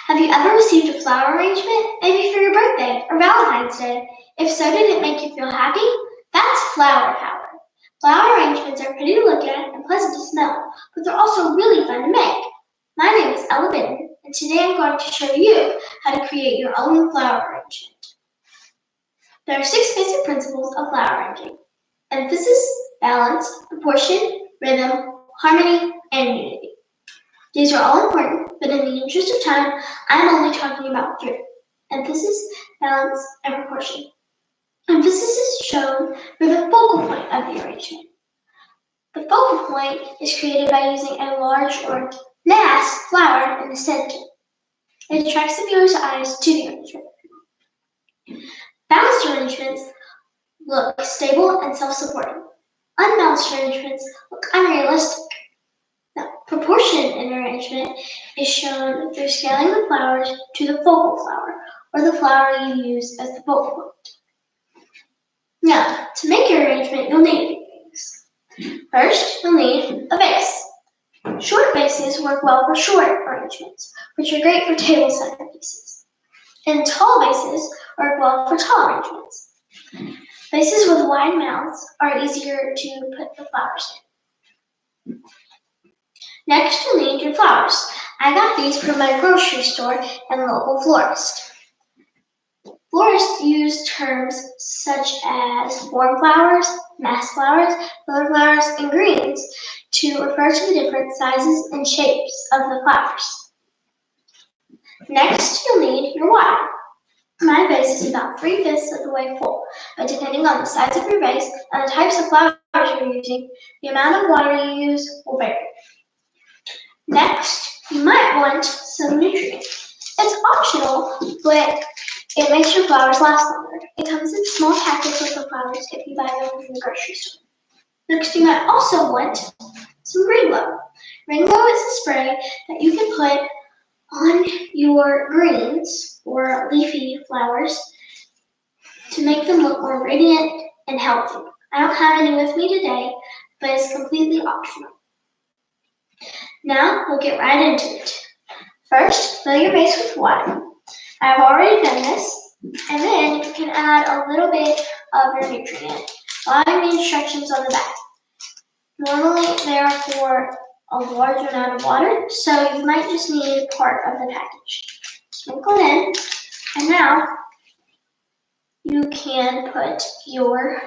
Have you ever received a flower arrangement, maybe for your birthday or Valentine's Day? If so, did it make you feel happy? That's flower power. Flower arrangements are pretty to look at and pleasant to smell, but they're also really fun to make. My name is Benton, and today I'm going to show you how to create your own flower arrangement. There are 6 basic principles of flower arranging: emphasis, balance, proportion, rhythm, harmony, and unity. These are all important, but in the interest of time, I am only talking about 3: emphasis, balance, and proportion. Emphasis is shown for the focal point of the arrangement. The focal point is created by using a large or mass flower in the center. It attracts the viewer's eyes to the arrangement. Balanced arrangements look stable and self-supporting. Unbalanced arrangements look unrealistic. Now, proportion in arrangement is shown through scaling the flowers to the focal flower, or the flower you use as the focal point. Now, to make your arrangement, you'll need a few things. First, you'll need a vase. Short vases work well for short arrangements, which are great for table centerpieces. And tall vases work well for tall arrangements. Vases with wide mouths are easier to put the flowers in. Next, you'll need your flowers. I got these from my grocery store and local florist. Florists use terms such as form flowers, mass flowers, filler flowers, and greens to refer to the different sizes and shapes of the flowers. Next, you'll need your water. My vase is about 3/5 of the way full, but depending on the size of your vase and the types of flowers you're using, the amount of water you use will vary. Next, you might want some nutrients. It's optional, but it makes your flowers last longer. It comes in small packets with the flowers if you buy them from the grocery store. Next, you might also want some Green Glow. Green Glow is a spray that you can put on your greens or leafy flowers to make them look more radiant and healthy. I don't have any with me today, but it's completely optional. Now we'll get right into it. First, fill your vase with water. I've already done this, and then you can add a little bit of your nutrient, following the instructions on the back. Normally they are for a large amount of water, so you might just need part of the package. Sprinkle it in, and now you can put your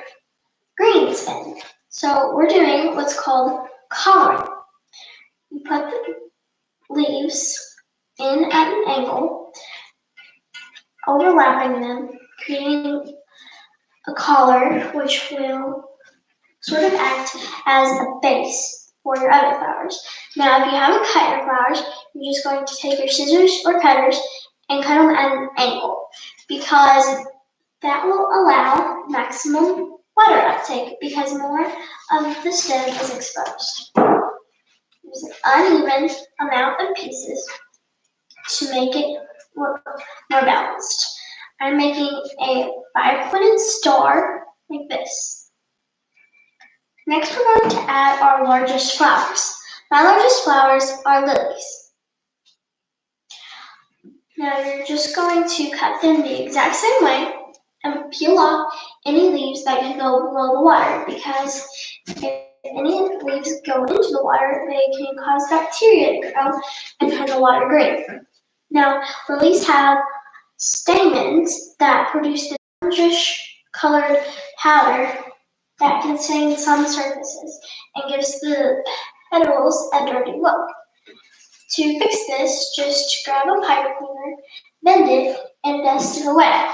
greens in. So we're doing what's called collaring. You put the leaves in at an angle, overlapping them, creating a collar which will sort of act as a base for your other flowers. Now, if you haven't cut your flowers, you're just going to take your scissors or cutters and cut them at an angle, because that will allow maximum water uptake because more of the stem is exposed. Use an uneven amount of pieces to make it look more balanced. I'm making a 5-pointed star like this. Next, we're going to add our largest flowers. My largest flowers are lilies. Now you're just going to cut them the exact same way and peel off any leaves that can go below the water, because if any leaves go into the water, they can cause bacteria to grow and turn the water green. Now, lilies have stamens that produce the orangish colored powder that can stain some surfaces and gives the petals a dirty look. To fix this, just grab a pipe cleaner, bend it, and dust it away.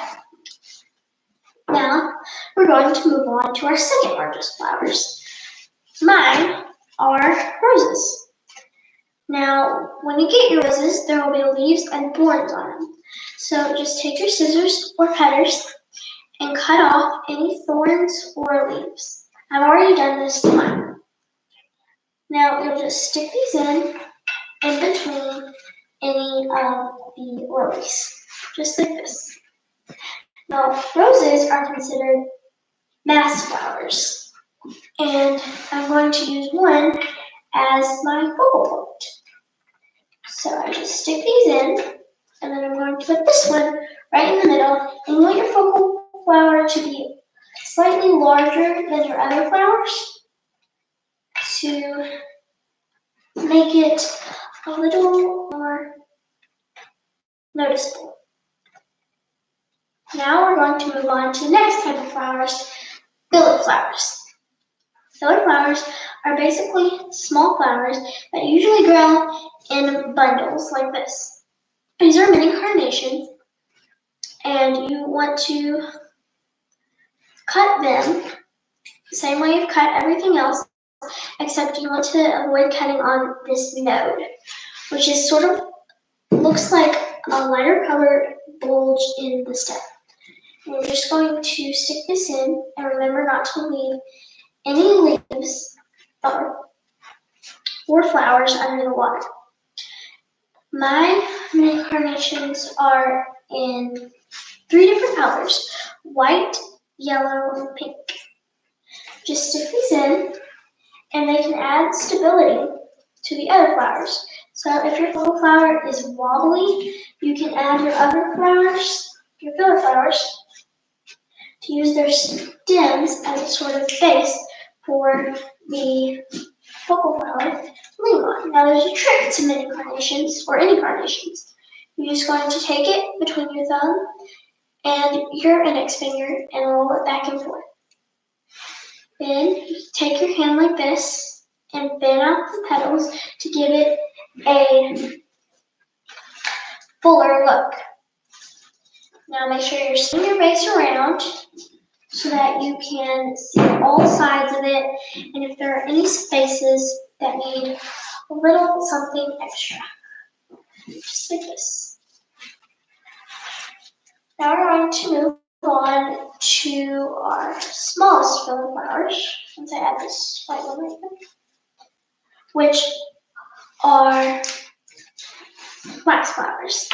Now, we're going to move on to our second largest flowers. Mine are roses. Now, when you get your roses, there will be leaves and thorns on them. So just take your scissors or cutters and cut off any thorns or leaves. I've already done this to mine. Now, you'll just stick these in between any of the lilies, just like this. Now, roses are considered mass flowers, and I'm going to use one as my focal point. So I just stick these in And then I'm going to put this one right in the middle. And you want your focal flower to be slightly larger than your other flowers to make it a little more noticeable. Now we're going to move on to the next type of flowers, billet flowers. Billet flowers are basically small flowers that usually grow in bundles like this. These are mini carnations, and you want to cut them the same way you've cut everything else, except you want to avoid cutting on this node, which is sort of looks like a lighter colored bulge in the stem. And we're just going to stick this in, and remember not to leave any leaves or flowers under the water. My mini carnations are in 3 different colors: white, yellow, and pink. Just stick these in, and they can add stability to the other flowers. So if your focal flower is wobbly, you can add your other flowers, your filler flowers, to use their stems as a sort of base for the focal flower to lean on. Now there's a trick to mini carnations, or any carnations. You're just going to take it between your thumb and your index finger and roll it back and forth. Then you take your hand like this and fan out the petals to give it a fuller look. Now make sure you're spinning your base around so that you can see all sides of it, and if there are any spaces that need a little something extra, just like this. Now we're going to move on to our smallest filler flowers, once I add this white one right here, which are wax flowers.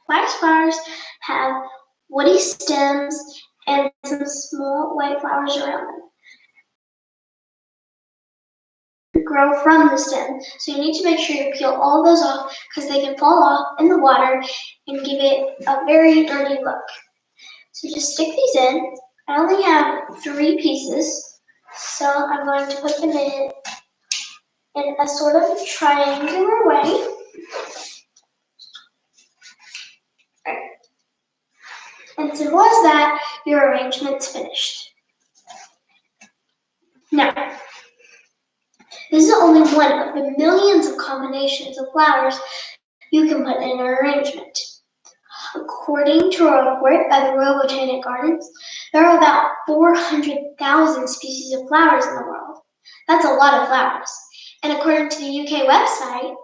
Wax flowers have woody stems and some small white flowers around them. Grow from the stem, so you need to make sure you peel all those off because they can fall off in the water and give it a very dirty look. So just stick these in. I only have 3 pieces, so I'm going to put them in a sort of triangular way. And simple as that, your arrangement's finished. Now, this is only one of the millions of combinations of flowers you can put in an arrangement. According to a report by the Royal Botanic Gardens, there are about 400,000 species of flowers in the world. That's a lot of flowers. And according to the UK website,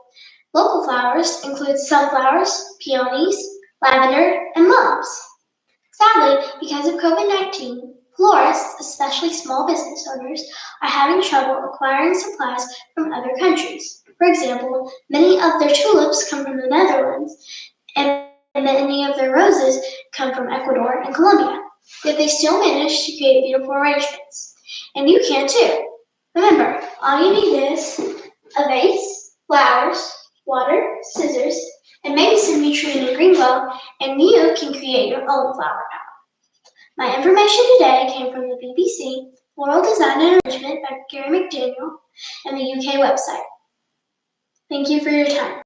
local flowers include sunflowers, peonies, lavender, and mums. Sadly, because of COVID-19, florists, especially small business owners, are having trouble acquiring supplies from other countries. For example, many of their tulips come from the Netherlands, and many of their roses come from Ecuador and Colombia. Yet they still manage to create beautiful arrangements. And you can too. Remember, all you need is a vase, flowers, water, scissors, and maybe some nutrient and green glow, and you can create your own flower power. My information today came from the BBC, Floral Design and Arrangement by Gary McDaniel, and the UK website. Thank you for your time.